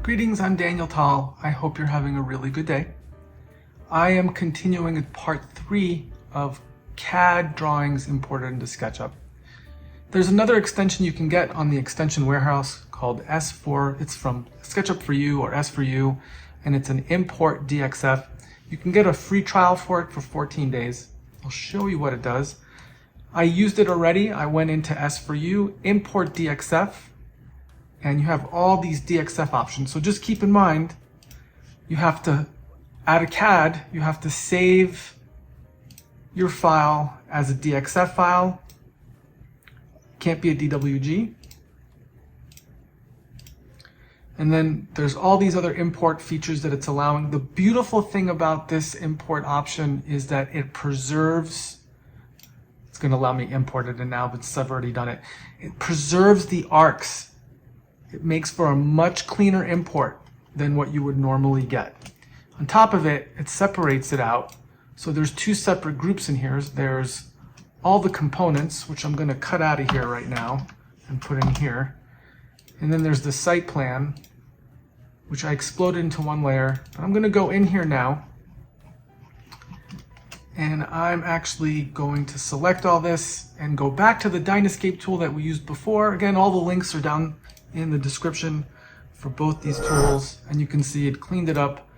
Greetings, I'm Daniel Tall. I hope you're having a really good day. I am continuing with part 3 of CAD drawings imported into SketchUp. There's another extension you can get on the extension warehouse called S4. It's from SketchUp for You or S for You, and it's an ImportDXF. You can get a free trial for it for 14 days. I'll show you what it does. I used it already. I went into S for You, ImportDXF, and you have all these DXF options. So just keep in mind, you have to add a CAD, you have to save your file as a DXF file. Can't be a DWG. And then there's all these other import features that it's allowing. The beautiful thing about this import option is that it preserves, it's going to allow me to import it in now, but I've already done it. It preserves the arcs. It makes for a much cleaner import than what you would normally get. On top of it, it separates it out. So there's two separate groups in here. There's all the components, which I'm going to cut out of here right now and put in here. And then there's the site plan, which I exploded into one layer. But I'm going to go in here now. And I'm actually going to select all this and go back to the Dynascape tool that we used before. Again, all the links are down in the description for both these tools, and you can see it cleaned it up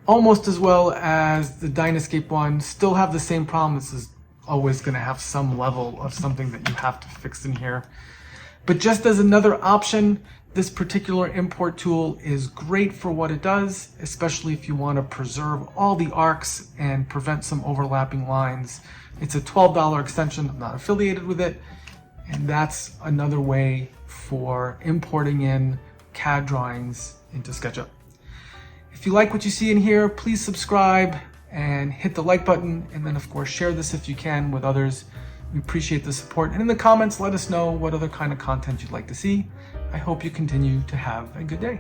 almost as well as the Dynascape one. Still have the same problem. This is always going to have some level of something that you have to fix in here. But just as another option, this particular import tool is great for what it does, especially if you want to preserve all the arcs and prevent some overlapping lines. It's a $12 extension. I'm not affiliated with it. And that's another way for importing in CAD drawings into SketchUp. If you like what you see in here, please subscribe and hit the like button. And then of course, share this if you can with others. We appreciate the support. And in the comments, let us know what other kind of content you'd like to see. I hope you continue to have a good day.